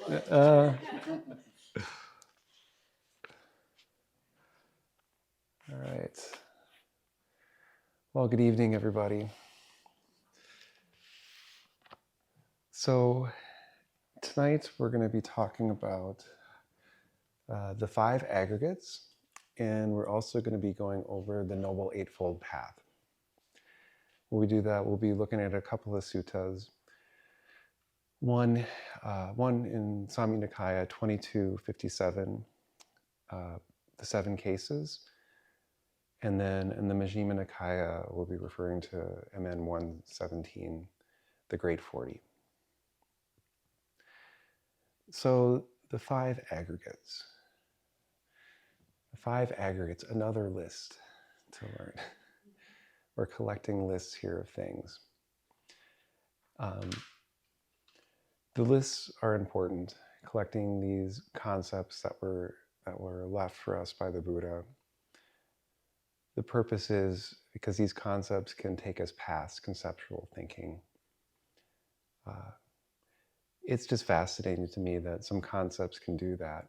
All right. Well, good evening, everybody. So tonight we're going to be talking about the 5 aggregates, and we're also going to be going over the Noble Eightfold Path. When we do that, we'll be looking at a couple of suttas. One in Samyutta Nikaya 2257, the 7 cases. And then in the Majjhima Nikaya, we'll be referring to MN 117, the Great 40. So the 5 aggregates. The 5 aggregates, another list to learn. We're collecting lists here of things. The lists are important, collecting these concepts that were left for us by the Buddha. The purpose is because these concepts can take us past conceptual thinking. It's just fascinating to me that some concepts can do that.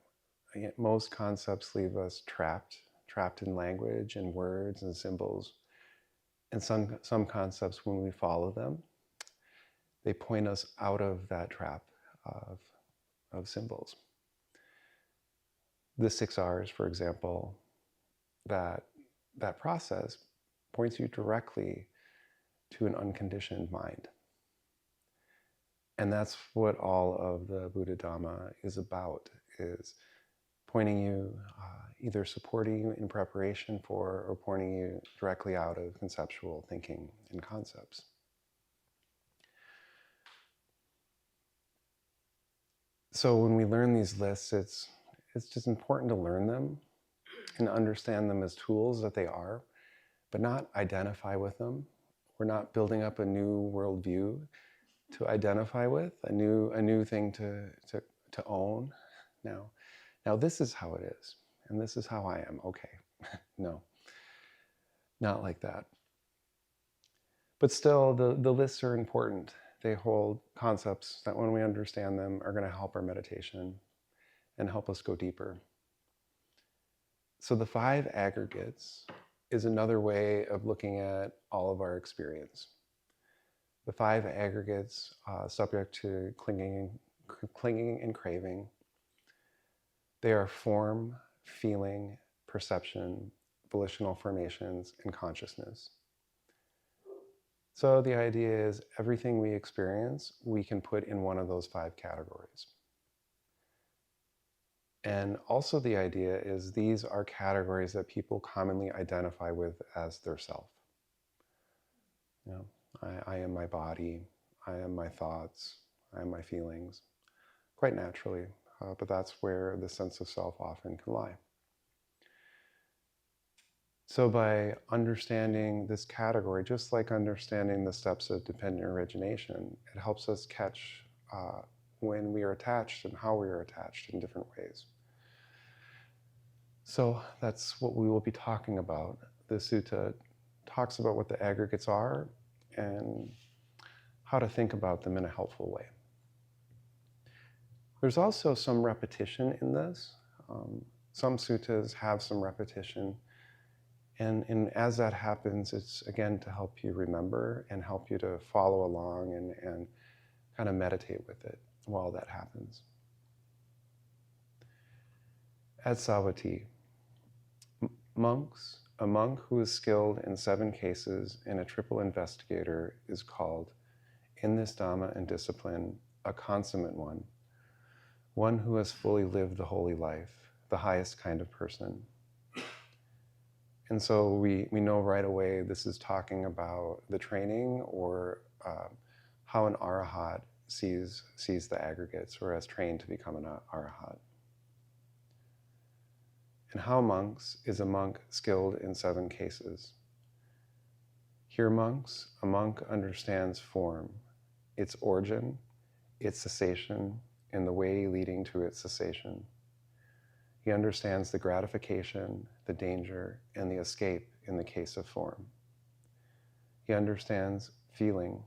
Yet most concepts leave us trapped in language and words and symbols. And some concepts, when we follow them, they point us out of that trap of symbols. The 6 R's, for example, that process points you directly to an unconditioned mind. And that's what all of the Buddha Dhamma is about, is pointing you, either supporting you in preparation for, or pointing you directly out of conceptual thinking and concepts. So when we learn these lists, it's just important to learn them and understand them as tools that they are, but not identify with them. We're not building up a new worldview to identify with, a new thing to own. Now this is how it is, and this is how I am. Okay, no, not like that. But still, the lists are important. They hold concepts that, when we understand them, are going to help our meditation and help us go deeper. So the 5 aggregates is another way of looking at all of our experience. The 5 aggregates, subject to clinging and craving, they are form, feeling, perception, volitional formations, and consciousness. So the idea is everything we experience, we can put in one of those 5 categories. And also the idea is these are categories that people commonly identify with as their self. You know, I am my body, I am my thoughts, I am my feelings, quite naturally, but that's where the sense of self often can lie. So by understanding this category, just like understanding the steps of dependent origination, it helps us catch when we are attached and how we are attached in different ways. So that's what we will be talking about. The sutta talks about what the aggregates are and how to think about them in a helpful way. There's also some repetition in this. Some suttas have some repetition. And as that happens, it's again to help you remember and help you to follow along and kind of meditate with it while that happens. At Savatthi, monks, a monk who is skilled in 7 cases and a triple investigator is called, in this Dhamma and discipline, a consummate one who has fully lived the holy life, the highest kind of person. And so we know right away this is talking about the training or how an arahat sees the aggregates or has trained to become an arahat. And how monks is a monk skilled in 7 cases. Here monks, a monk understands form, its origin, its cessation, and the way leading to its cessation. He understands the gratification, the danger, and the escape in the case of form. He understands feeling,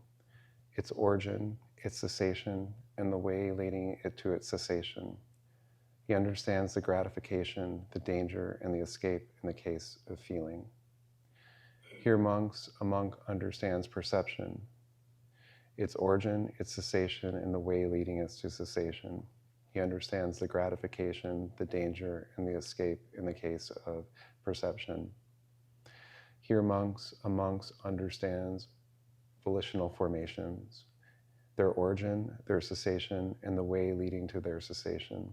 its origin, its cessation, and the way leading it to its cessation. He understands the gratification, the danger, and the escape in the case of feeling. Here, a monk understands perception, its origin, its cessation, and the way leading us to cessation. He understands the gratification, the danger, and the escape in the case of perception. Here, a monk understands volitional formations, their origin, their cessation, and the way leading to their cessation.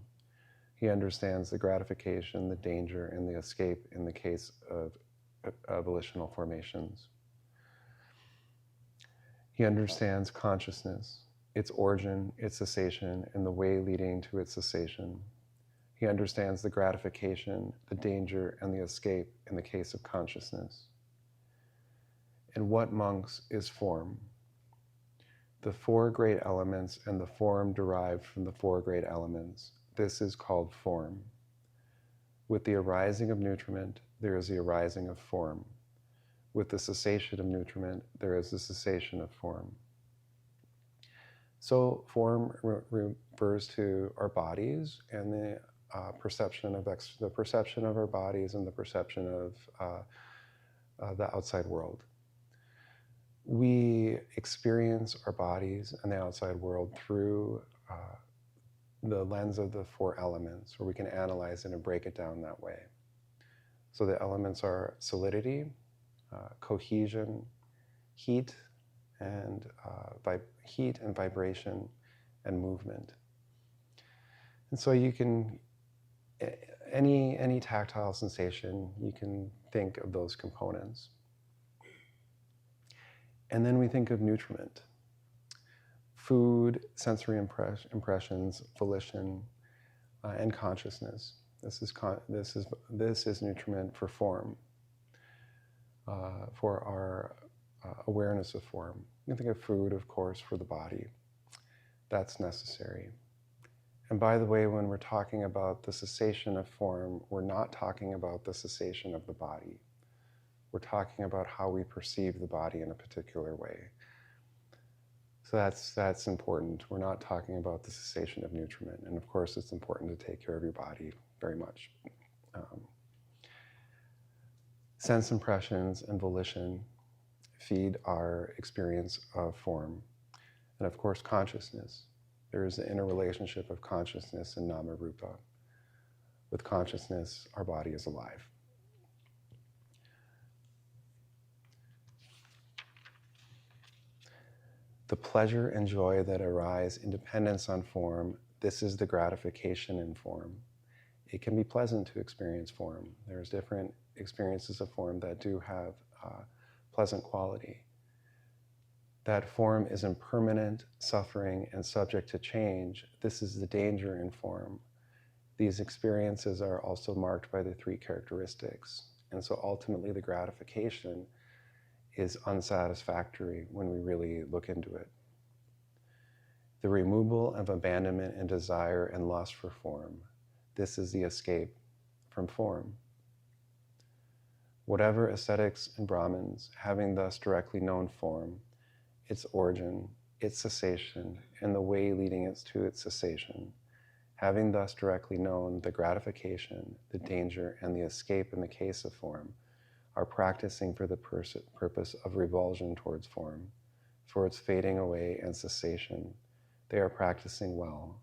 He understands the gratification, the danger, and the escape in the case of volitional formations. He understands consciousness, its origin, its cessation, and the way leading to its cessation. He understands the gratification, the danger, and the escape in the case of consciousness. And what, monks, is form? The four great elements and the form derived from the four great elements. This is called form. With the arising of nutriment, there is the arising of form. With the cessation of nutriment, there is the cessation of form. So form refers to our bodies and the perception of our bodies and the perception of the outside world. We experience our bodies and the outside world through the lens of the four elements, or we can analyze it and break it down that way. So the elements are solidity, cohesion, heat and vibration and movement. And so you can, any tactile sensation, you can think of those components. And then we think of nutriment. Food, sensory impressions, volition, and consciousness. This is nutriment for form, for our awareness of form. You can think of food, of course, for the body. That's necessary. And by the way, when we're talking about the cessation of form, we're not talking about the cessation of the body. We're talking about how we perceive the body in a particular way. So that's important. We're not talking about the cessation of nutriment. And of course, it's important to take care of your body very much. Sense impressions and volition feed our experience of form. And of course, consciousness. There is an interrelationship of consciousness and nama rupa. With consciousness, our body is alive. The pleasure and joy that arise in dependence on form, this is the gratification in form. It can be pleasant to experience form. There's different experiences of form that do have pleasant quality. That form is impermanent, suffering, and subject to change. This is the danger in form. These experiences are also marked by the three characteristics. And so ultimately the gratification is unsatisfactory when we really look into it. The removal of abandonment and desire and lust for form. This is the escape from form. Whatever ascetics and Brahmins, having thus directly known form, its origin, its cessation, and the way leading it to its cessation, having thus directly known the gratification, the danger, and the escape in the case of form, are practicing for the purpose of revulsion towards form, for its fading away and cessation. They are practicing well.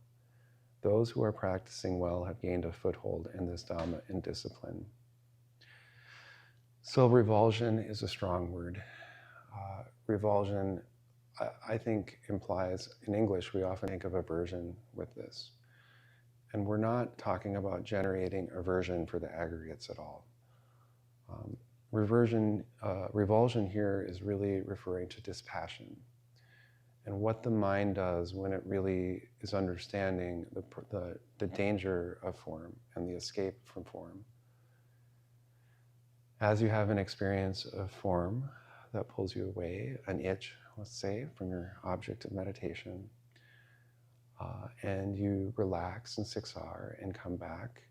Those who are practicing well have gained a foothold in this Dhamma and discipline. So revulsion is a strong word. Revulsion, I think, implies, in English, we often think of aversion with this. And we're not talking about generating aversion for the aggregates at all. Revulsion here is really referring to dispassion and what the mind does when it really is understanding the danger of form and the escape from form. As you have an experience of form that pulls you away, an itch, let's say, from your object of meditation, and you relax in siksar and come back,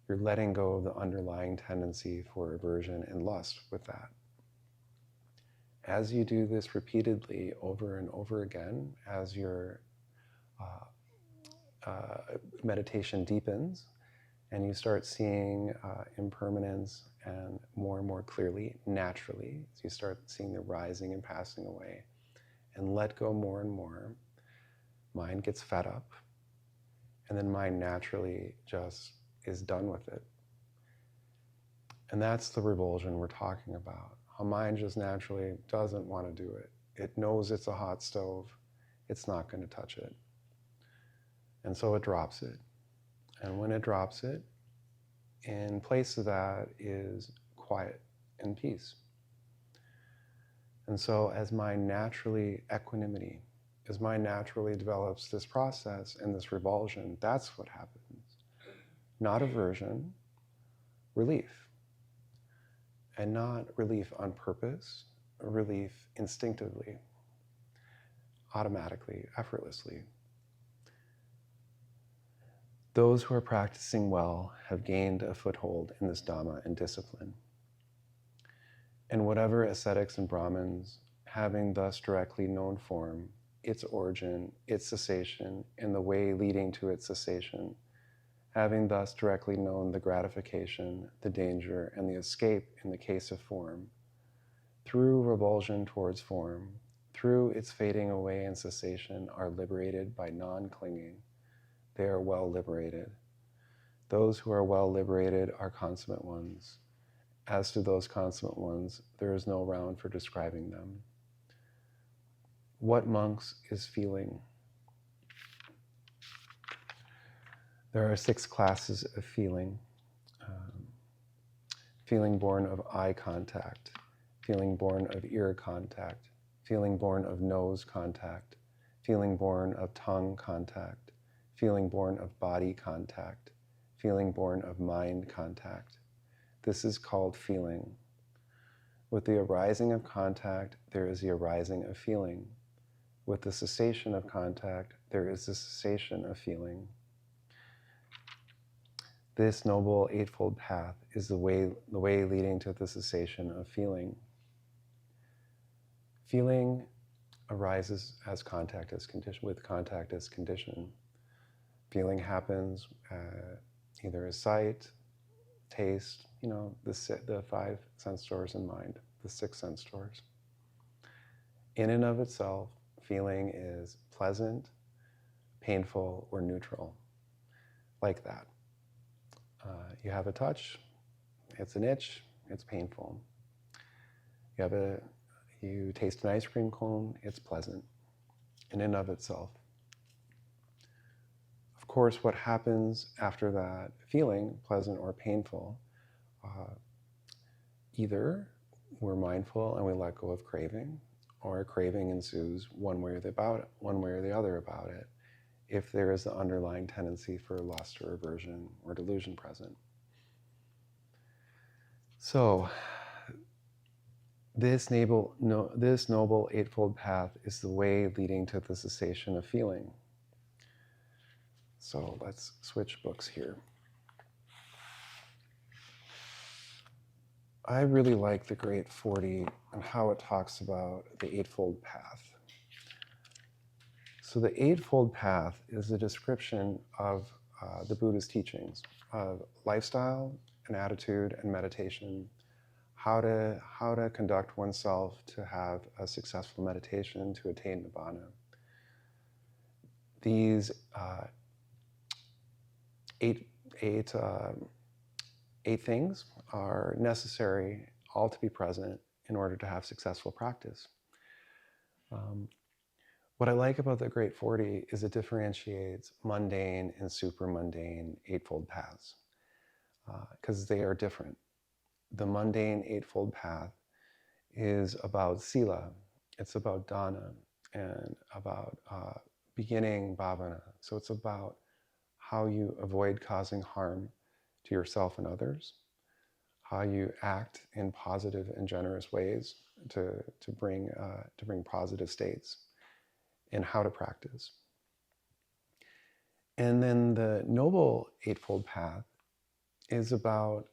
you're letting go of the underlying tendency for aversion and lust with that. As you do this repeatedly over and over again, as your meditation deepens, and you start seeing impermanence and more clearly, naturally. So you start seeing the rising and passing away, and let go more and more. Mind gets fed up, and then mind naturally just is done with it. And that's the revulsion we're talking about. How mind just naturally doesn't want to do it. It knows it's a hot stove. It's not going to touch it. And so it drops it. And when it drops it, in place of that is quiet and peace. And so as mind naturally, equanimity, as mind naturally develops this process and this revulsion, that's what happens. Not aversion, relief. And not relief on purpose, relief instinctively, automatically, effortlessly. Those who are practicing well have gained a foothold in this Dhamma and discipline. And whatever ascetics and Brahmins, having thus directly known form, its origin, its cessation, and the way leading to its cessation, having thus directly known the gratification, the danger, and the escape in the case of form, through revulsion towards form, through its fading away and cessation, are liberated by non-clinging. They are well liberated. Those who are well liberated are consummate ones. As to those consummate ones, there is no round for describing them. What, monks, is feeling? There are 6 classes of feeling. Feeling born of eye contact, feeling born of ear contact, feeling born of nose contact, feeling born of tongue contact, feeling born of body contact, feeling born of mind contact. This is called feeling. With the arising of contact, there is the arising of feeling. With the cessation of contact, there is the cessation of feeling. This noble eightfold path is the way leading to the cessation of feeling. Feeling arises as contact as condition, with contact as condition. Feeling happens either as sight, taste, the 5 sense doors in mind, the 6 sense doors. In and of itself, feeling is pleasant, painful, or neutral, like that. You have a touch, it's an itch, it's painful. You taste an ice cream cone, it's pleasant, in and of itself. Of course, what happens after that feeling, pleasant or painful, either we're mindful and we let go of craving, or a craving ensues one way or the other about it, if there is the underlying tendency for lust or aversion or delusion present. So, this noble eightfold path is the way leading to the cessation of feeling. So let's switch books here. I really like the Great 40 and how it talks about the Eightfold Path. So the Eightfold Path is a description of the Buddha's teachings of lifestyle and attitude and meditation, how to conduct oneself to have a successful meditation to attain Nibbana. These eight things are necessary, all to be present in order to have successful practice. What I like about the Great 40 is it differentiates mundane and super-mundane Eightfold Paths, because they are different. The mundane Eightfold Path is about sila, it's about dana, and about beginning bhavana. So it's about how you avoid causing harm to yourself and others, how you act in positive and generous ways to bring positive states, and how to practice. And then the Noble Eightfold Path is about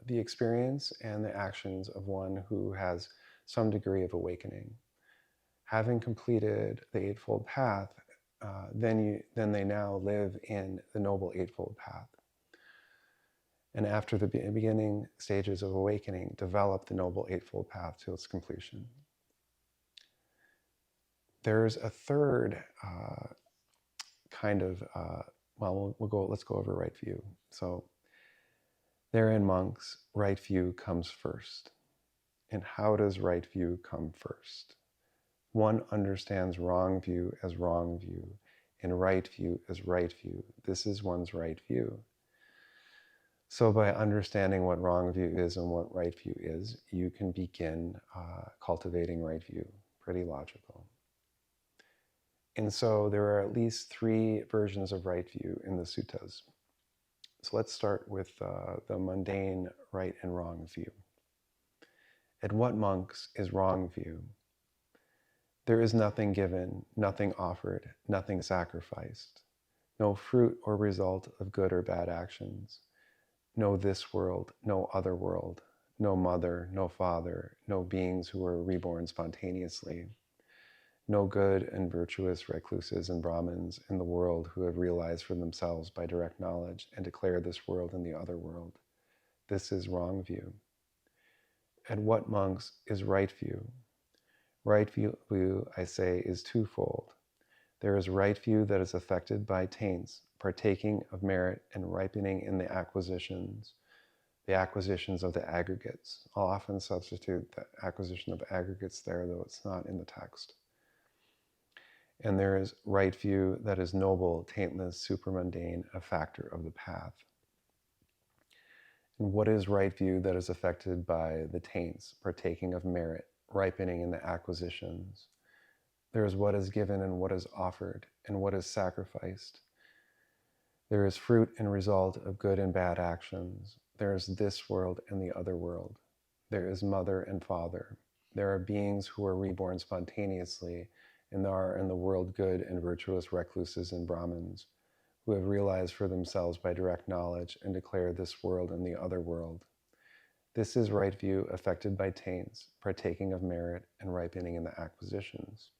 the experience and the actions of one who has some degree of awakening. Having completed the Eightfold Path, then they now live in the Noble Eightfold Path. And after the beginning stages of awakening, develop the Noble Eightfold Path to its completion. There's a third kind of, let's go over right view. So therein, monks, right view comes first. And how does right view come first? One understands wrong view as wrong view, and right view as right view. This is one's right view. So by understanding what wrong view is and what right view is, you can begin cultivating right view. Pretty logical. And so there are at least 3 versions of right view in the suttas. So let's start with the mundane right and wrong view. At what, monks, is wrong view? There is nothing given, nothing offered, nothing sacrificed, no fruit or result of good or bad actions, no this world, no other world, no mother, no father, no beings who are reborn spontaneously, no good and virtuous recluses and Brahmins in the world who have realized for themselves by direct knowledge and declare this world and the other world. This is wrong view. At what, monks, is right view? Right view, I say, is twofold. There is right view that is affected by taints, partaking of merit and ripening in the acquisitions of the aggregates. I'll often substitute the acquisition of aggregates there, though it's not in the text. And there is right view that is noble, taintless, supermundane, a factor of the path. And what is right view that is affected by the taints, partaking of merit, ripening in the acquisitions? There is what is given and what is offered, and what is sacrificed. There is fruit and result of good and bad actions. There is this world and the other world. There is mother and father. There are beings who are reborn spontaneously, and there are in the world good and virtuous recluses and Brahmins, who have realized for themselves by direct knowledge and declare this world and the other world. This is right view affected by taints, partaking of merit and ripening in the acquisitions.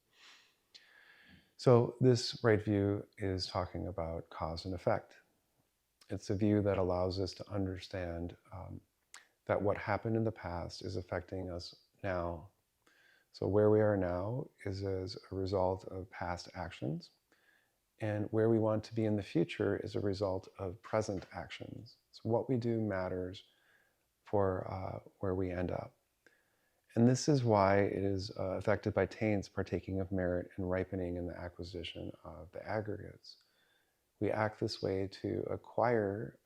So this right view is talking about cause and effect. It's a view that allows us to understand that what happened in the past is affecting us now. So where we are now is as a result of past actions, and where we want to be in the future is a result of present actions. So what we do matters for where we end up. And this is why it is affected by taints, partaking of merit and ripening in the acquisition of the aggregates. We act this way to acquire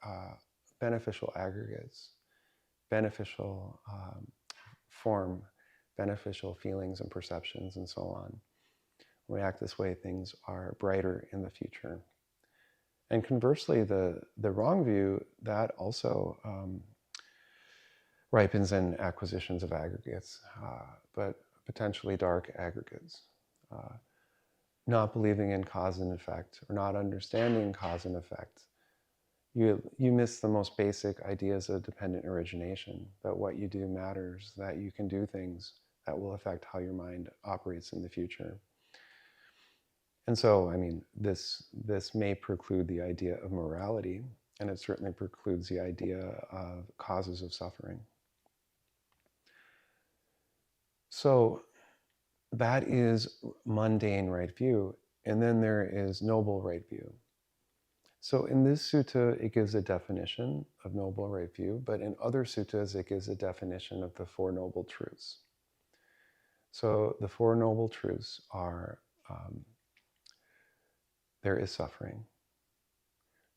beneficial aggregates, beneficial form, beneficial feelings and perceptions, and so on. When we act this way, things are brighter in the future. And conversely, the wrong view, that also ripens in acquisitions of aggregates, but potentially dark aggregates. Not believing in cause and effect, or not understanding cause and effect. You miss the most basic ideas of dependent origination, that what you do matters, that you can do things that will affect how your mind operates in the future. And so, I mean, this may preclude the idea of morality, and it certainly precludes the idea of causes of suffering. So that is mundane right view, and then there is noble right view. So in this sutta, it gives a definition of noble right view, but in other suttas, it gives a definition of the Four Noble Truths. So the Four Noble Truths are, there is suffering.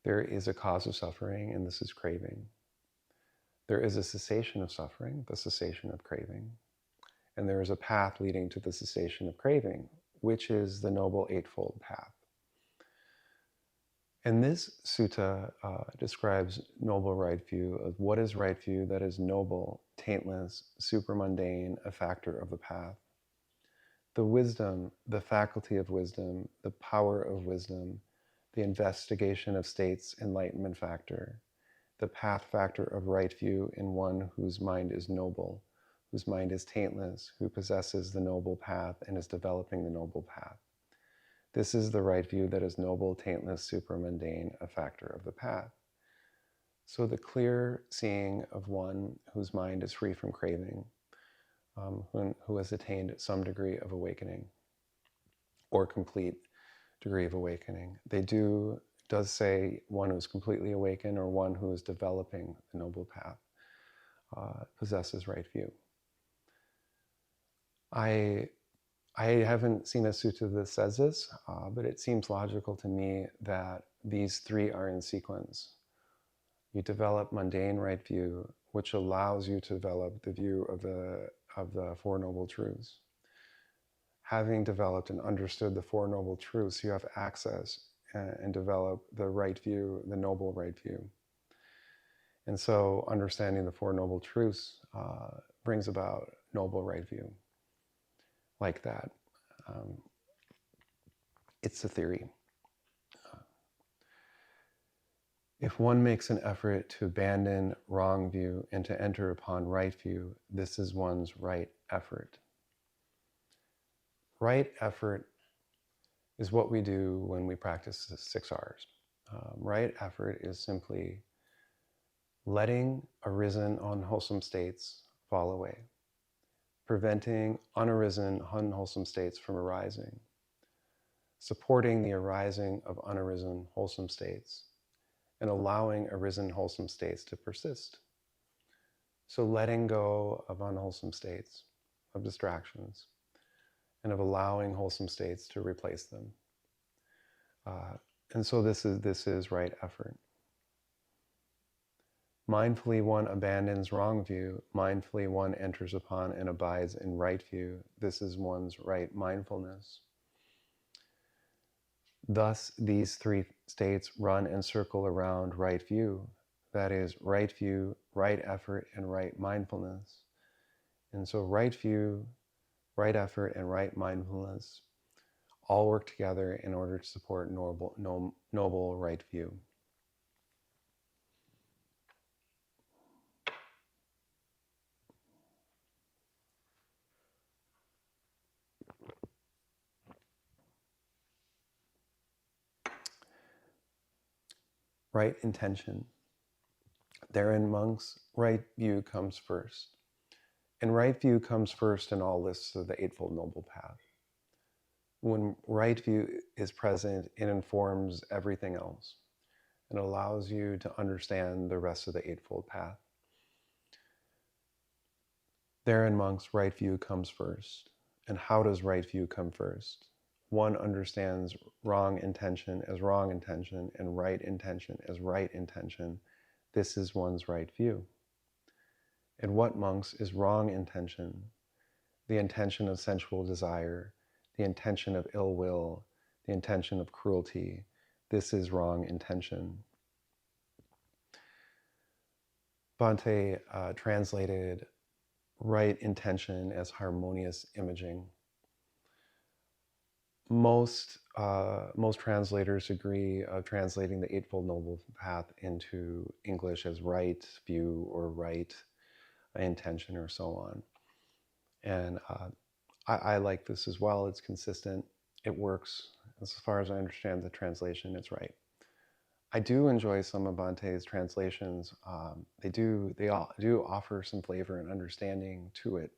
There is a cause of suffering, and this is craving. There is a cessation of suffering, the cessation of craving. And there is a path leading to the cessation of craving, which is the Noble Eightfold Path. And this sutta describes noble right view of what is right view that is noble, taintless, supermundane, a factor of the path. The wisdom, the faculty of wisdom, the power of wisdom, the investigation of states, enlightenment factor, the path factor of right view in one whose mind is noble, whose mind is taintless, who possesses the noble path and is developing the noble path. This is the right view that is noble, taintless, supramundane, a factor of the path. So the clear seeing of one whose mind is free from craving, who has attained some degree of awakening or complete degree of awakening. Does say one who's completely awakened or one who is developing the noble path possesses right view. I haven't seen a sutta that says this, but it seems logical to me that these three are in sequence. You develop mundane right view, which allows you to develop the view of the Four Noble Truths. Having developed and understood the Four Noble Truths, you have access and develop the right view, the noble right view. And so understanding the Four Noble Truths brings about noble right view like that. It's a theory. If one makes an effort to abandon wrong view and to enter upon right view, this is one's right effort. Right effort is what we do when we practice the 6 R's. Right effort is simply letting arisen unwholesome states fall away, preventing unarisen unwholesome states from arising, supporting the arising of unarisen wholesome states, and allowing arisen wholesome states to persist. So letting go of unwholesome states, of distractions, and of allowing wholesome states to replace them. And so this is right effort. Mindfully one abandons wrong view. Mindfully one enters upon and abides in right view. This is one's right mindfulness. Thus, these 3 states run and circle around right view. That is, right view, right effort, and right mindfulness. And so right view, right effort, and right mindfulness all work together in order to support noble right view. Right intention. Therein, monks, right view comes first. And right view comes first in all lists of the Eightfold Noble Path. When right view is present, it informs everything else and allows you to understand the rest of the Eightfold Path. Therein, monks, right view comes first. And how does right view come first? One understands wrong intention as wrong intention and right intention as right intention. This is one's right view. And what, monks, is wrong intention? The intention of sensual desire, the intention of ill will, the intention of cruelty. This is wrong intention. Bhante translated right intention as harmonious imaging. Most translators agree of translating the Eightfold Noble Path into English as right view or right intention or so on. And I like this as well. It's consistent. It works. As far as I understand the translation, it's right. I do enjoy some of Bhante's translations. They all do offer some flavor and understanding to it.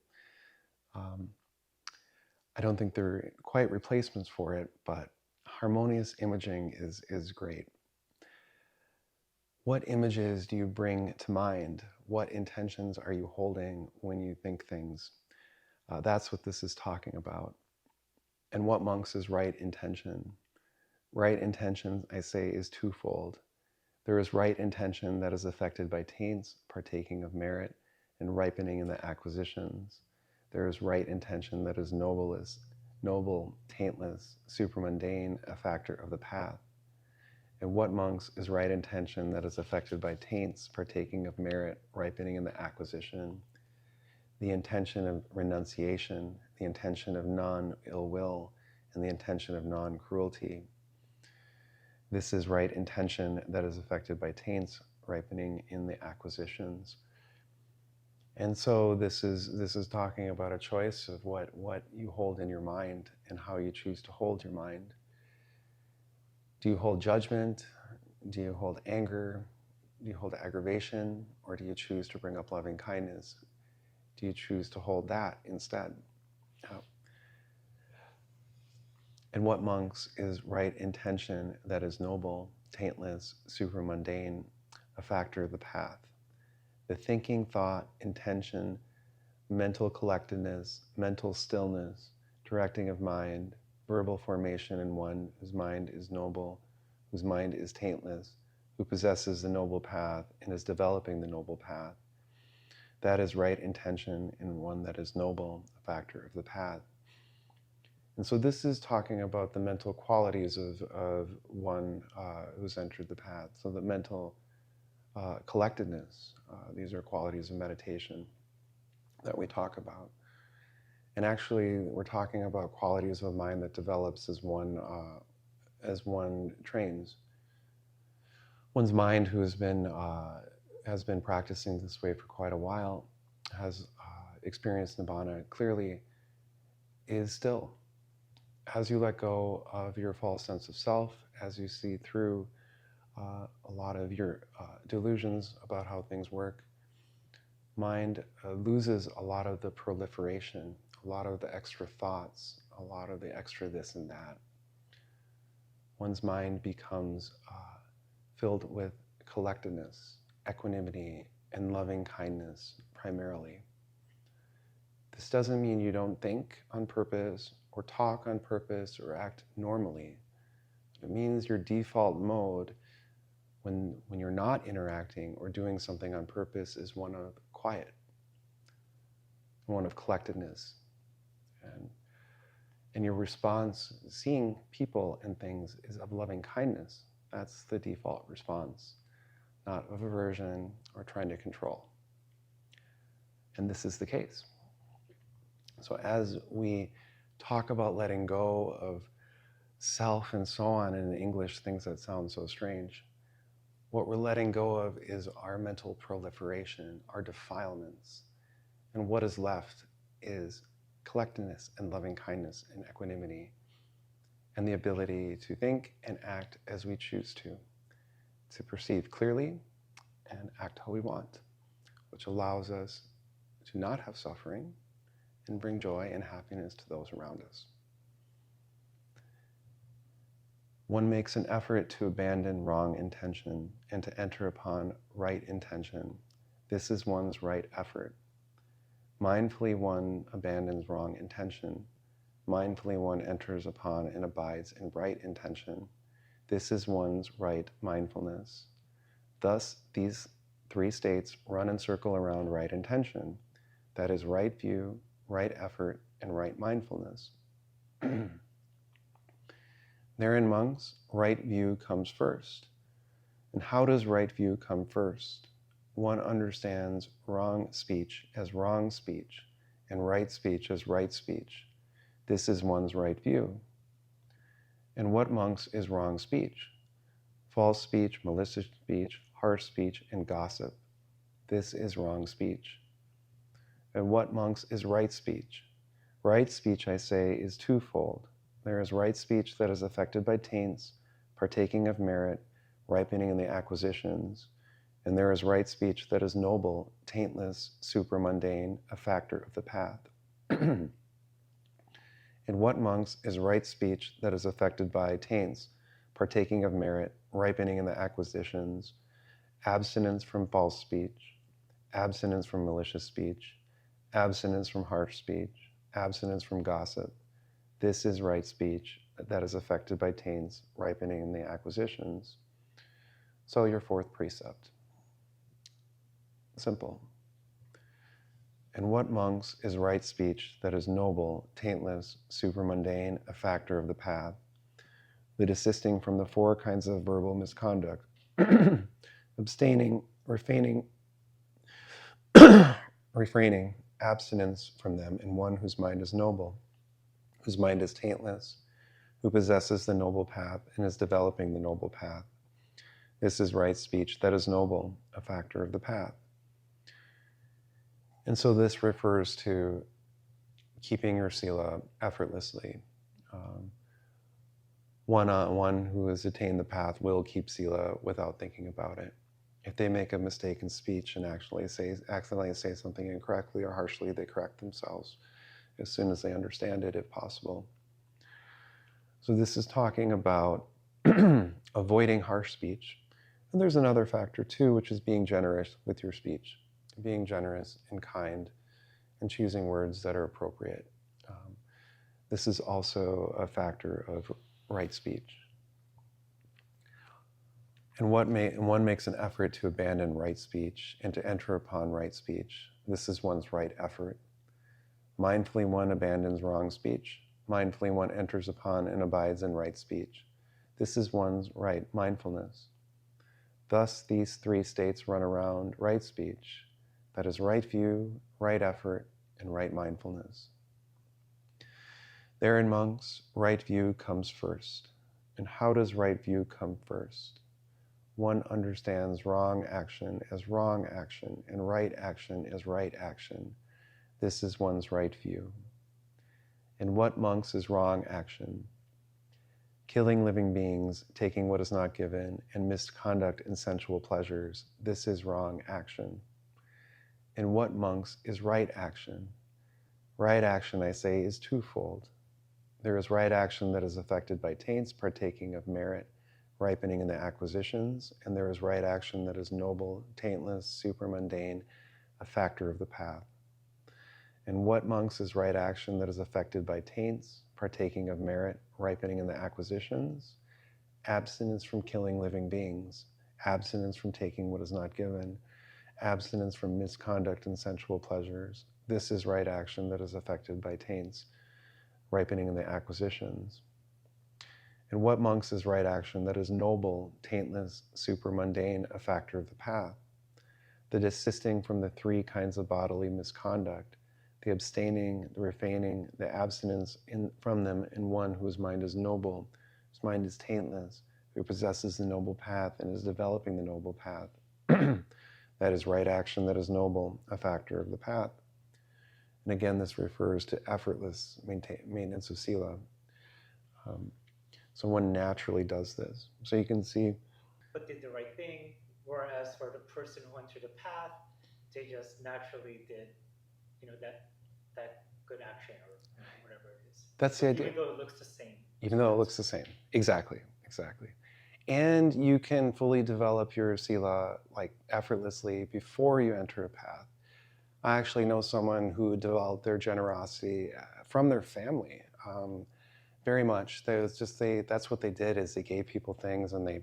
I don't think they're quite replacements for it, but harmonious imaging is great. What images do you bring to mind? What intentions are you holding when you think things? That's what this is talking about. And what, monks, is right intention? Right intention, I say, is twofold. There is right intention that is affected by taints, partaking of merit, and ripening in the acquisitions. There is right intention that is noble, taintless, supramundane, a factor of the path. And what, monks, is right intention that is affected by taints, partaking of merit, ripening in the acquisition? The intention of renunciation, the intention of non-ill will, and the intention of non-cruelty. This is right intention that is affected by taints, ripening in the acquisitions. And so this is talking about a choice of what you hold in your mind and how you choose to hold your mind. Do you hold judgment? Do you hold anger? Do you hold aggravation? Or do you choose to bring up loving kindness? Do you choose to hold that instead? And what, monks, is right intention that is noble, taintless, supramundane, a factor of the path? The thinking, thought, intention, mental collectedness, mental stillness, directing of mind, verbal formation in one whose mind is noble, whose mind is taintless, who possesses the noble path and is developing the noble path. That is right intention in one that is noble, a factor of the path. And so this is talking about the mental qualities of one who's entered the path. So the mental collectedness, these are qualities of meditation that we talk about. And actually, we're talking about qualities of mind that develops as one trains. One's mind, who has been practicing this way for quite a while, has experienced Nibbana clearly, is still. As you let go of your false sense of self, as you see through a lot of your delusions about how things work, mind loses a lot of the proliferation, a lot of the extra thoughts, a lot of the extra this and that. One's mind becomes filled with collectedness, equanimity, and loving kindness primarily. This doesn't mean you don't think on purpose or talk on purpose or act normally. It means your default mode when you're not interacting or doing something on purpose is one of quiet, one of collectedness. And your response, seeing people and things, is of loving kindness. That's the default response, not of aversion or trying to control. And this is the case. So as we talk about letting go of self and so on in English, things that sound so strange, what we're letting go of is our mental proliferation, our defilements. And what is left is collectedness and loving kindness and equanimity, and the ability to think and act as we choose to perceive clearly and act how we want, which allows us to not have suffering and bring joy and happiness to those around us. One makes an effort to abandon wrong intention and to enter upon right intention. This is one's right effort. Mindfully one abandons wrong intention. Mindfully one enters upon and abides in right intention. This is one's right mindfulness. Thus, these three states run and circle around right intention. That is right view, right effort, and right mindfulness. Therein, monks, right view comes first. And how does right view come first? One understands wrong speech as wrong speech, and right speech as right speech. This is one's right view. And what, monks, is wrong speech? False speech, malicious speech, harsh speech, and gossip. This is wrong speech. And what, monks, is right speech? Right speech, I say, is twofold. There is right speech that is affected by taints, partaking of merit, ripening in the acquisitions. And there is right speech that is noble, taintless, supramundane, a factor of the path. And what, monks, is right speech that is affected by taints, partaking of merit, ripening in the acquisitions, abstinence from false speech, abstinence from malicious speech, abstinence from harsh speech, abstinence from gossip. This is right speech that is affected by taints, ripening in the acquisitions. So your fourth precept. Simple. And what, monks, is right speech that is noble, taintless, supramundane, a factor of the path, the desisting from the four kinds of verbal misconduct, abstaining, refraining, abstinence from them in one whose mind is noble, whose mind is taintless, who possesses the noble path and is developing the noble path. This is right speech that is noble, a factor of the path. And so this refers to keeping your sila effortlessly, One who has attained the path will keep sila without thinking about it. If they make a mistake in speech and accidentally say something incorrectly or harshly, they correct themselves as soon as they understand it, if possible. So this is talking about avoiding harsh speech. And there's another factor too, which is being generous with your speech, being generous and kind, and choosing words that are appropriate. This is also a factor of right speech. And one makes an effort to abandon right speech and to enter upon right speech. This is one's right effort. Mindfully one abandons wrong speech. Mindfully one enters upon and abides in right speech. This is one's right mindfulness. Thus these three states run around right speech, that is right view, right effort, and right mindfulness. There in monks, right view comes first. And how does right view come first? One understands wrong action as wrong action, and right action as right action. This is one's right view. And what, monks, is wrong action? Killing living beings, taking what is not given, and misconduct in sensual pleasures. This is wrong action. And what, monks, is right action? Right action, I say, is twofold. There is right action that is affected by taints, partaking of merit, ripening in the acquisitions, and there is right action that is noble, taintless, supermundane, a factor of the path. And what, monks, is right action that is affected by taints, partaking of merit, ripening in the acquisitions? Abstinence from killing living beings, abstinence from taking what is not given, abstinence from misconduct and sensual pleasures. This is right action that is affected by taints, ripening in the acquisitions. And what, monks, is right action that is noble, taintless, supermundane, a factor of the path? The desisting from the three kinds of bodily misconduct, the abstaining, the refraining, the abstinence from them in one whose mind is noble, whose mind is taintless, who possesses the noble path and is developing the noble path. That is right action that is noble, a factor of the path. And again, this refers to effortless maintenance of sila. So one naturally does this. So you can see. But did the right thing, whereas for the person who entered the path, they just naturally did, that good action or whatever it is. That's the idea. Even though it looks the same. Even though it looks the same. Exactly. And you can fully develop your sila effortlessly before you enter a path. I actually know someone who developed their generosity from their family. Very much. That's what they did, is they gave people things, and they,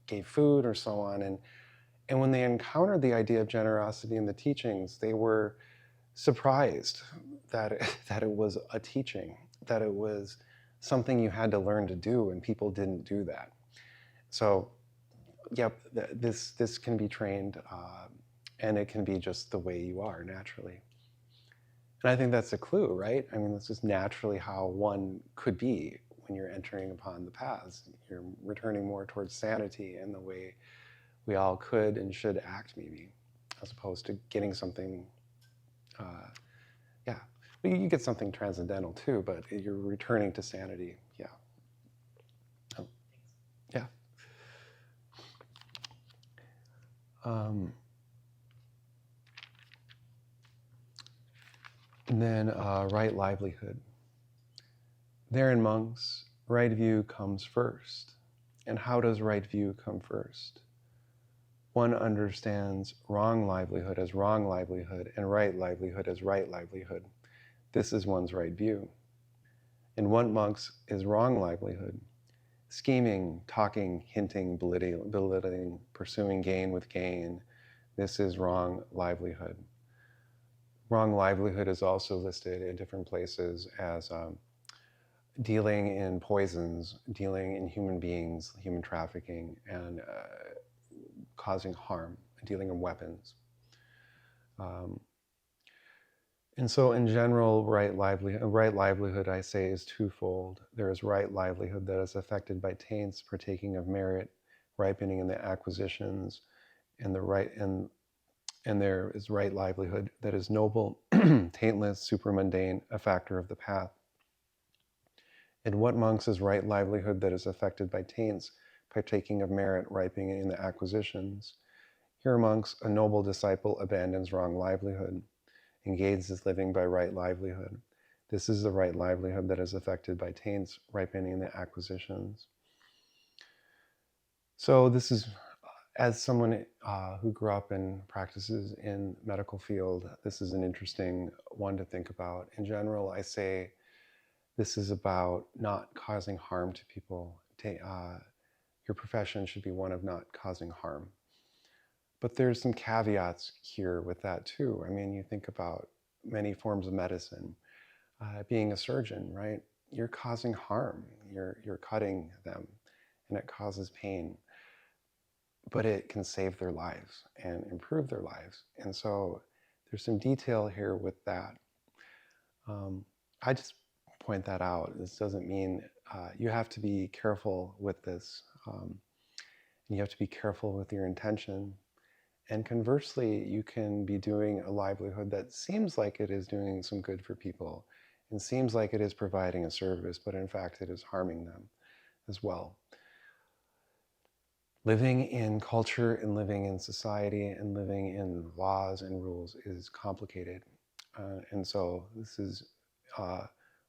gave food or so on. And when they encountered the idea of generosity in the teachings, they were surprised that it was a teaching, that it was something you had to learn to do, and people didn't do that. So, yep, this can be trained, and it can be just the way you are naturally. And I think that's a clue, right? I mean, that's just naturally how one could be when you're entering upon the paths. You're returning more towards sanity in the way we all could and should act, maybe, as opposed to getting something, Well, you get something transcendental too, but you're returning to sanity, yeah. Yeah. And then right livelihood. There in monks, right view comes first. And how does right view come first? One understands wrong livelihood as wrong livelihood and right livelihood as right livelihood. This is one's right view. In what, monks, is wrong livelihood? Scheming, talking, hinting, belittling, pursuing gain with gain. This is wrong livelihood. Wrong livelihood is also listed in different places as dealing in poisons, dealing in human beings, human trafficking, and causing harm, dealing in weapons. And so in general, right livelihood, I say, is twofold. There is right livelihood that is affected by taints, partaking of merit, ripening in the acquisitions, and there is right livelihood that is noble, taintless, supermundane, a factor of the path. In what monks is right livelihood that is affected by taints, partaking of merit, ripening in the acquisitions? Here monks, a noble disciple abandons wrong livelihood, engages living by right livelihood. This is the right livelihood that is affected by taints, ripening the acquisitions. So this is, as someone who grew up and practices in medical field, this is an interesting one to think about. In general, I say this is about not causing harm to people. Your profession should be one of not causing harm. But there's some caveats here with that too. I mean, you think about many forms of medicine. Being a surgeon, right? You're causing harm. You're cutting them, and it causes pain. But it can save their lives and improve their lives. And so there's some detail here with that. I just point that out. This doesn't mean you have to be careful with this. And you have to be careful with your intention. And conversely, you can be doing a livelihood that seems like it is doing some good for people and seems like it is providing a service, but in fact it is harming them as well. Living in culture and living in society and living in laws and rules is complicated. And so this is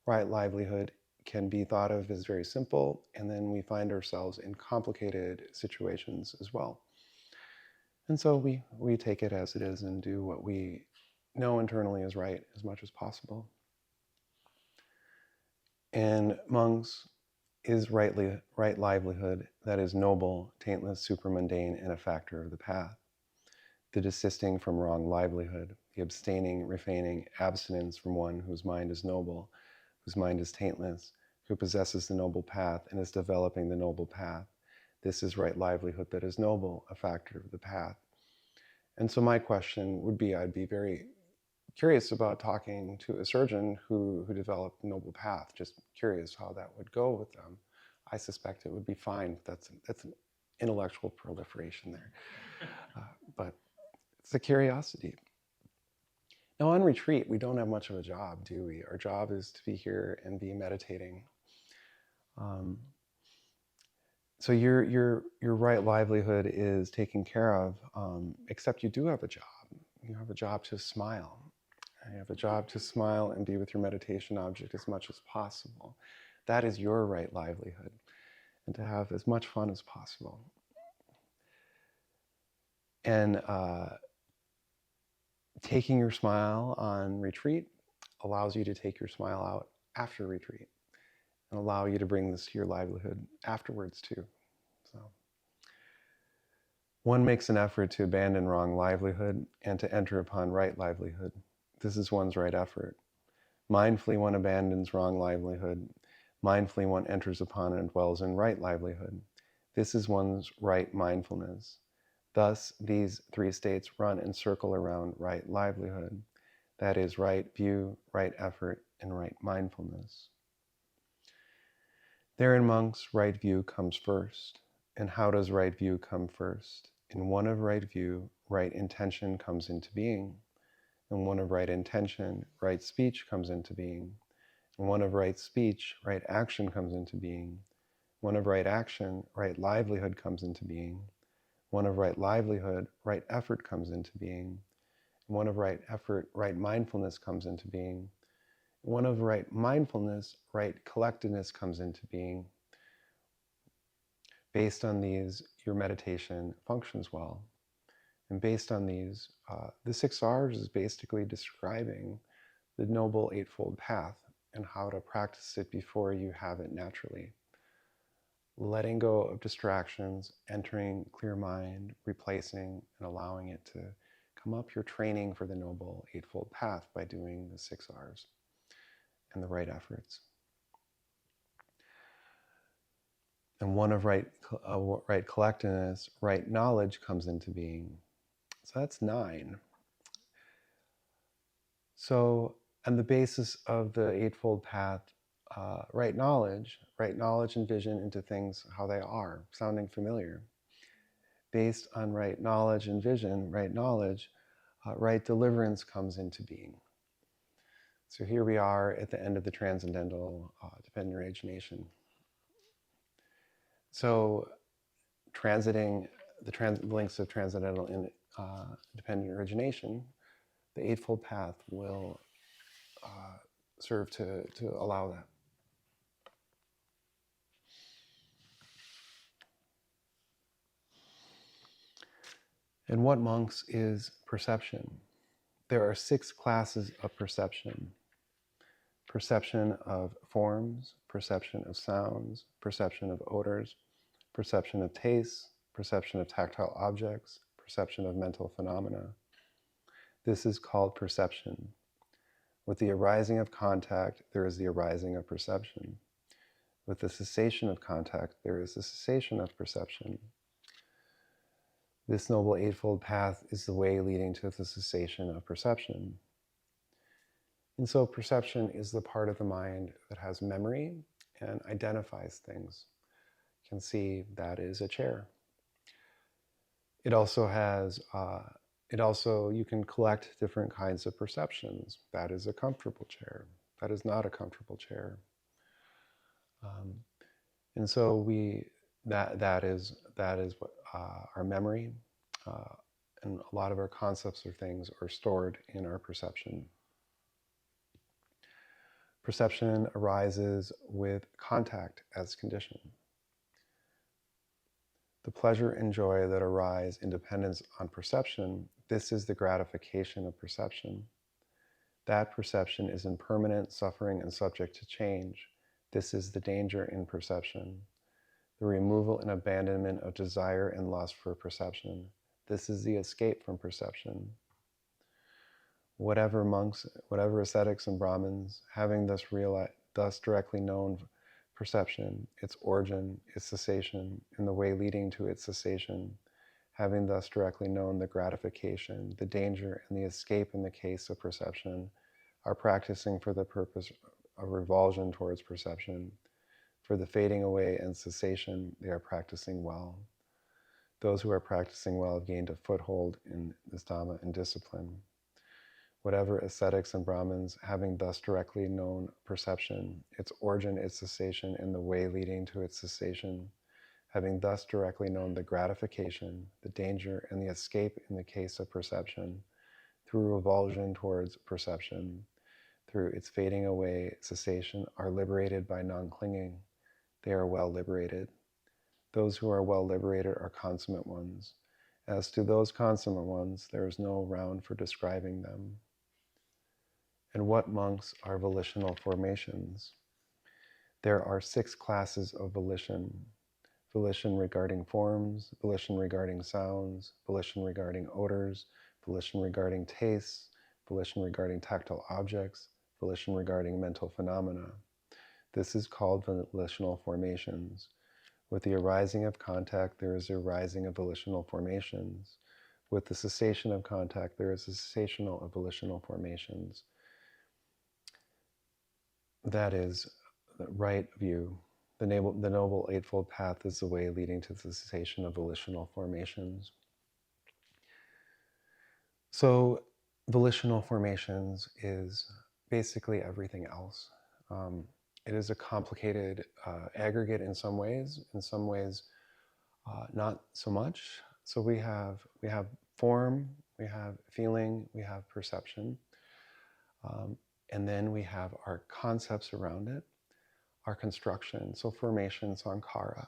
right livelihood can be thought of as very simple, and then we find ourselves in complicated situations as well. And so we take it as it is and do what we know internally is right as much as possible. And monks is right livelihood that is noble, taintless, supramundane, and a factor of the path. The desisting from wrong livelihood, the abstaining, refraining, abstinence from one whose mind is noble, whose mind is taintless, who possesses the noble path and is developing the noble path. This is right livelihood that is noble, a factor of the path. And so my question would be, I'd be very curious about talking to a surgeon who developed noble path, just curious how that would go with them. I suspect it would be fine. That's an intellectual proliferation there. But it's a curiosity. Now on retreat, we don't have much of a job, do we? Our job is to be here and be meditating. So your right livelihood is taken care of, except you do have a job. You have a job to smile. You have a job to smile and be with your meditation object as much as possible. That is your right livelihood, and to have as much fun as possible. And taking your smile on retreat allows you to take your smile out after retreat and allow you to bring this to your livelihood afterwards too. So one makes an effort to abandon wrong livelihood and to enter upon right livelihood. This is one's right effort. Mindfully one abandons wrong livelihood. Mindfully one enters upon and dwells in right livelihood. This is one's right mindfulness. Thus, these three states run and circle around right livelihood. That is right view, right effort, and right mindfulness. Therein, monks, right view comes first. And how does right view come first? In one of right view, right intention comes into being. In one of right intention, right speech comes into being. In one of right speech, right action comes into being. One of right action, right livelihood comes into being. One of right livelihood, right effort comes into being. One of right effort, right mindfulness comes into being. One of right mindfulness, right collectedness comes into being. Based on these, your meditation functions well. And based on these, the 6 R's is basically describing the Noble Eightfold Path and how to practice it before you have it naturally. Letting go of distractions, entering clear mind, replacing and allowing it to come up. You're training for the Noble Eightfold Path by doing the 6 R's and the right efforts. And one of right collectedness, right knowledge comes into being. So that's 9. So on the basis of the Eightfold Path, right knowledge and vision into things how they are, sounding familiar. Based on right knowledge and vision, right knowledge, right deliverance comes into being. So here we are at the end of the transcendental dependent origination. So transiting the links of transcendental and dependent origination, the Eightfold Path will serve to allow that. And what, monks, is perception? There are 6 classes of perception. Perception of forms, perception of sounds, perception of odors, perception of tastes, perception of tactile objects, perception of mental phenomena. This is called perception. With the arising of contact, there is the arising of perception. With the cessation of contact, there is the cessation of perception. This Noble Eightfold Path is the way leading to the cessation of perception. And so perception is the part of the mind that has memory and identifies things. You can see that is a chair. It also has, you can collect different kinds of perceptions. That is a comfortable chair. That is not a comfortable chair. And so that is what our memory and a lot of our concepts or things are stored in our perception. Perception arises with contact as condition. The pleasure and joy that arise in dependence on perception, this is the gratification of perception. That perception is impermanent, suffering, and subject to change. This is the danger in perception. The removal and abandonment of desire and lust for perception. This is the escape from perception. Whatever monks, whatever ascetics and Brahmins, having thus directly known perception, its origin, its cessation, and the way leading to its cessation, having thus directly known the gratification, the danger, and the escape in the case of perception, are practicing for the purpose of revulsion towards perception. For the fading away and cessation, they are practicing well. Those who are practicing well have gained a foothold in this Dhamma and discipline. Whatever ascetics and Brahmins, having thus directly known perception, its origin, its cessation, and the way leading to its cessation, having thus directly known the gratification, the danger, and the escape in the case of perception, through revulsion towards perception, through its fading away, cessation, are liberated by non-clinging. They are well liberated. Those who are well liberated are consummate ones. As to those consummate ones, there is no round for describing them. And what, monks, are volitional formations? There are 6 classes of volition. Volition regarding forms, volition regarding sounds, volition regarding odors, volition regarding tastes, volition regarding tactile objects, volition regarding mental phenomena. This is called volitional formations. With the arising of contact, there is the arising of volitional formations. With the cessation of contact, there is a cessational of volitional formations. That is the right view. The Noble Eightfold Path is the way leading to the cessation of volitional formations. So volitional formations is basically everything else. It is a complicated aggregate in some ways not so much. So we have form, we have feeling, we have perception, and then we have our concepts around it, our construction. So formation, sankhara,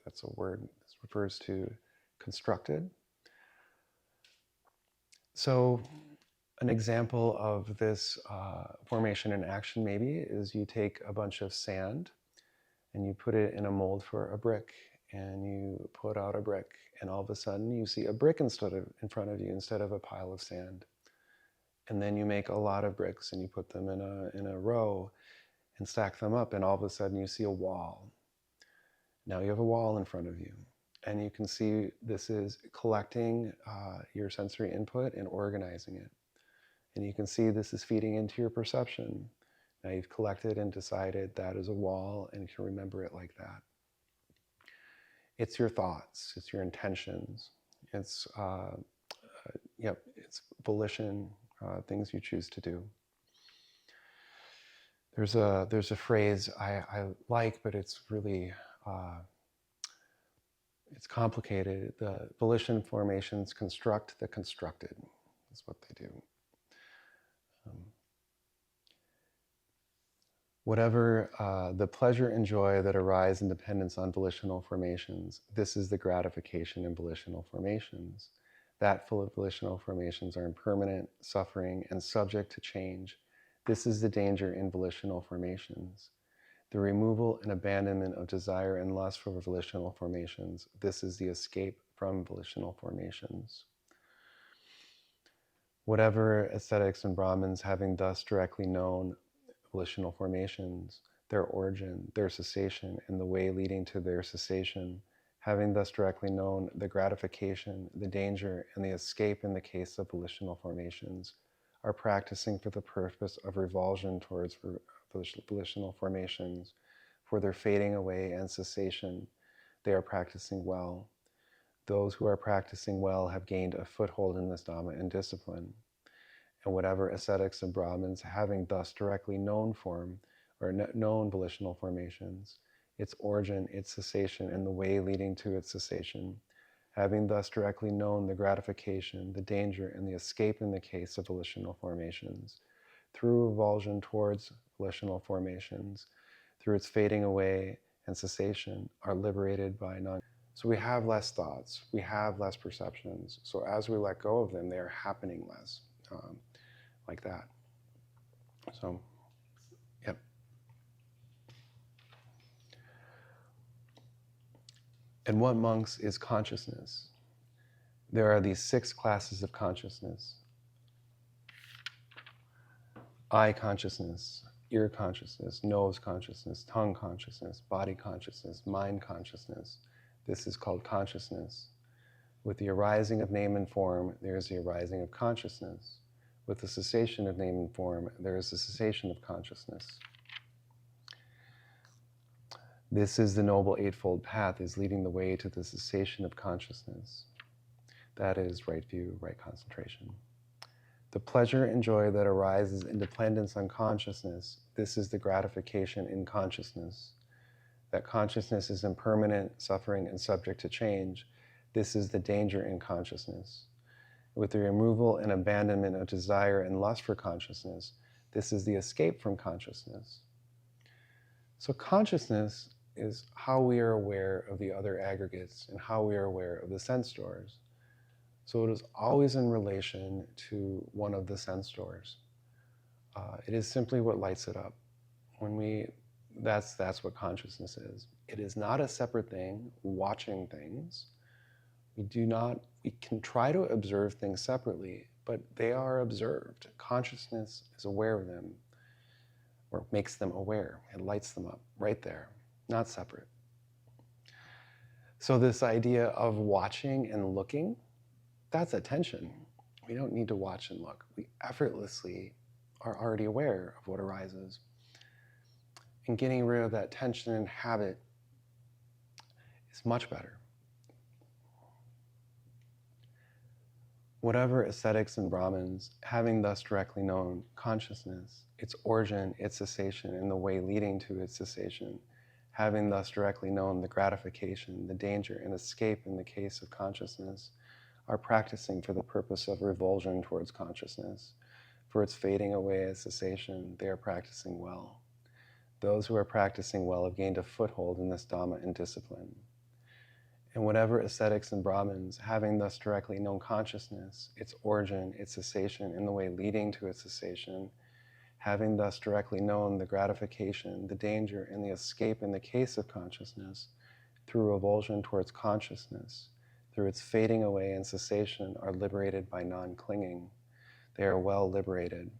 that's a word that refers to constructed. So an example of this formation in action maybe is you take a bunch of sand and you put it in a mold for a brick, and you put out a brick, and all of a sudden you see a brick in front of you instead of a pile of sand. And then you make a lot of bricks and you put them in a row and stack them up, and all of a sudden you see a wall. Now you have a wall in front of you, and you can see this is collecting your sensory input and organizing it. And you can see this is feeding into your perception. Now you've collected and decided that is a wall, and you can remember it like that. It's your thoughts, it's your intentions, it's it's volition, things you choose to do. There's a phrase I like, but it's really it's complicated. The volition formations construct the constructed. That's what they do. Whatever the pleasure and joy that arise in dependence on volitional formations, this is the gratification in volitional formations. That full of volitional formations are impermanent, suffering, and subject to change. This is the danger in volitional formations. The removal and abandonment of desire and lust for volitional formations. This is the escape from volitional formations. Whatever ascetics and Brahmins, having thus directly known volitional formations, their origin, their cessation, and the way leading to their cessation, having thus directly known the gratification, the danger, and the escape in the case of volitional formations, are practicing for the purpose of revulsion towards volitional formations, for their fading away and cessation, they are practicing well. Those who are practicing well have gained a foothold in this Dhamma and discipline. And whatever ascetics and Brahmins, having thus directly known form, or known volitional formations, its origin, its cessation, and the way leading to its cessation, having thus directly known the gratification, the danger, and the escape in the case of volitional formations, through revulsion towards volitional formations, through its fading away and cessation, are liberated by non. So we have less thoughts, we have less perceptions. So as we let go of them, they are happening less. Like that. So, yep. And what, monks, is consciousness? There are these 6 classes of consciousness. Eye consciousness, ear consciousness, nose consciousness, tongue consciousness, body consciousness, mind consciousness. This is called consciousness. With the arising of name and form, there is the arising of consciousness. With the cessation of name and form, there is the cessation of consciousness. This is the Noble Eightfold Path, is leading the way to the cessation of consciousness. That is right view, right concentration. The pleasure and joy that arises in dependence on consciousness, this is the gratification in consciousness. That consciousness is impermanent, suffering, and subject to change, this is the danger in consciousness. With the removal and abandonment of desire and lust for consciousness, this is the escape from consciousness. So consciousness is how we are aware of the other aggregates and how we are aware of the sense doors. So it is always in relation to one of the sense doors. It is simply what lights it up. That's what consciousness is. It is not a separate thing, watching things. We can try to observe things separately, but they are observed. Consciousness is aware of them, or makes them aware. It lights them up right there, not separate. So this idea of watching and looking, that's attention. We don't need to watch and look. We effortlessly are already aware of what arises. And getting rid of that tension and habit is much better. Whatever ascetics and Brahmins, having thus directly known consciousness, its origin, its cessation, and the way leading to its cessation, having thus directly known the gratification, the danger, and escape in the case of consciousness, are practicing for the purpose of revulsion towards consciousness. For its fading away as cessation, they are practicing well. Those who are practicing well have gained a foothold in this Dhamma and discipline. And whatever ascetics and Brahmins, having thus directly known consciousness, its origin, its cessation, and the way leading to its cessation, having thus directly known the gratification, the danger, and the escape in the case of consciousness, through revulsion towards consciousness, through its fading away and cessation, are liberated by non-clinging. They are well liberated.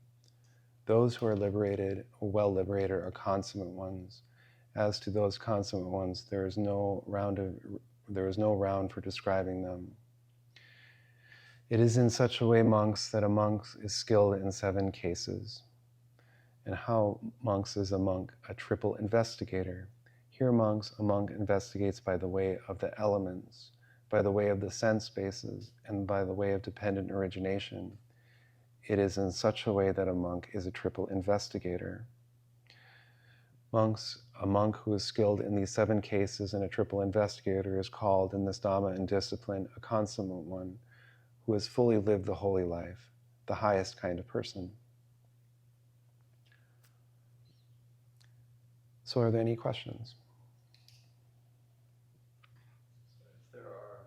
Those who are liberated, or well liberated, are consummate ones. As to those consummate ones, there is no round for describing them. It is in such a way, monks, that a monk is skilled in 7 cases. And how monks is a monk? A triple investigator. Here, monks, a monk investigates by the way of the elements, by the way of the sense spaces, and by the way of dependent origination. It is in such a way that a monk is a triple investigator. A monk who is skilled in these 7 cases and a triple investigator is called in this Dhamma and discipline a consummate one who has fully lived the holy life, the highest kind of person. So are there any questions? So if there are,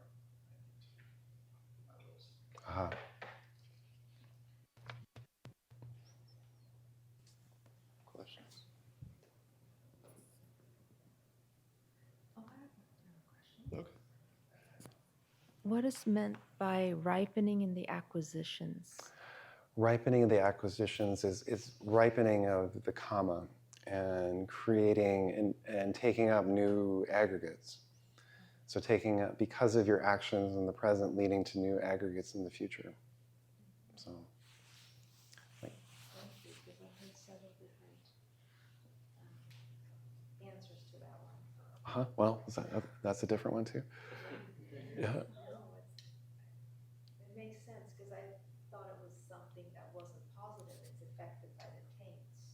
Aha. questions. Oh, I have a question. Okay. What is meant by ripening in the acquisitions? Ripening of the acquisitions is ripening of the kama and creating and taking up new aggregates. So taking up, because of your actions in the present, leading to new aggregates in the future. So, Thank you, because I've heard several different answers to that one. well, that's a different one too. Yeah. No, it makes sense because I thought it was something that wasn't positive. It's affected by the taints.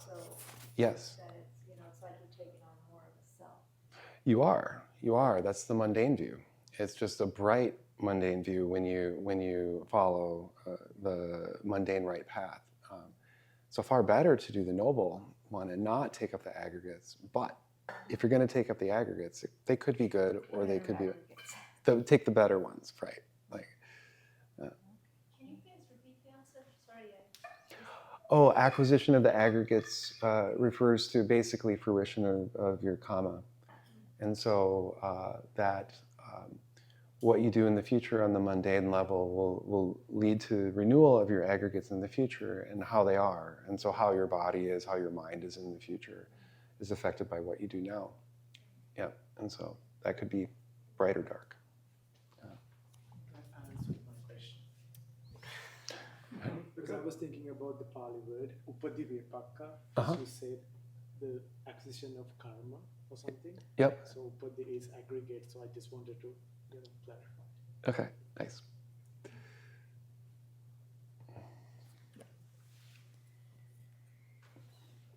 So Yes. that it's, it's like you're taking on more of a self. You are. That's the mundane view. It's just a bright mundane view when you follow the mundane right path. So far better to do the noble one and not take up the aggregates. But if you're going to take up the aggregates, they could be good or they could be. Take the better ones, right? Like. Can you please repeat the answer? Sorry. Oh, acquisition of the aggregates refers to basically fruition of your kama. And so that what you do in the future on the mundane level will lead to renewal of your aggregates in the future and how they are. And so how your body is, how your mind is in the future is affected by what you do now. Yeah, and so that could be bright or dark. That answers my question. Because I was thinking about the Pali word, upadivipakka, as you said, the acquisition of karma or something. Yep. So upadi is aggregate, so I just wanted to clarify. Okay, nice.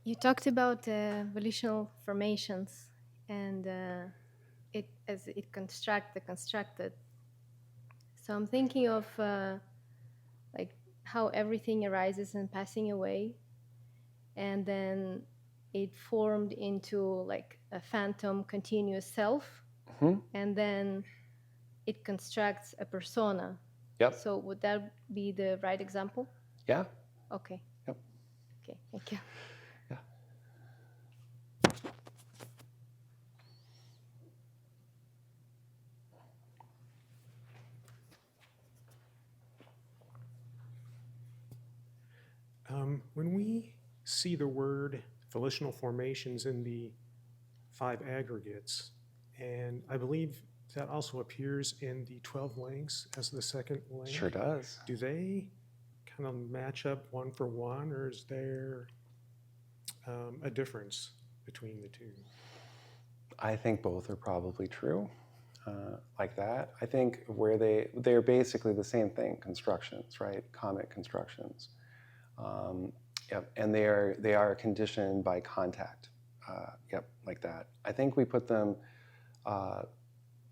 You talked about volitional formations and it as it construct the constructed. So I'm thinking of like how everything arises and passing away, and then it formed into like a phantom continuous self, and then it constructs a persona. Yep. So would that be the right example? Yeah. Okay. Yep. Okay, thank you. Yeah. When we see the word volitional formations in the 5 aggregates, and I believe that also appears in the 12 links as the second link. Sure does. Do they kind of match up one for one, or is there a difference between the two? I think both are probably true. Like that. I think where they're basically the same thing, constructions, right? Comic constructions. Yep, and they are conditioned by contact. Yep, like that. I think we put them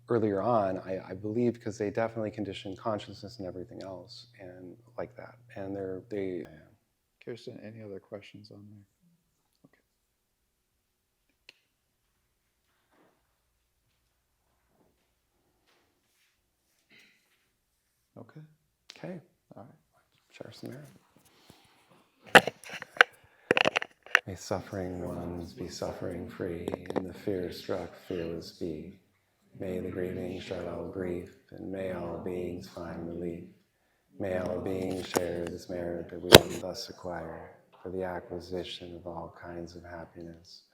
earlier on, I believe, because they definitely condition consciousness and everything else, and like that. And they. Kirsten, any other questions on there? Okay. Okay. All right. Share some merit. May suffering ones be suffering free, and the fear-struck fearless be. May the grieving shed all grief, and may all beings find relief. May all beings share this merit that we thus acquire for the acquisition of all kinds of happiness.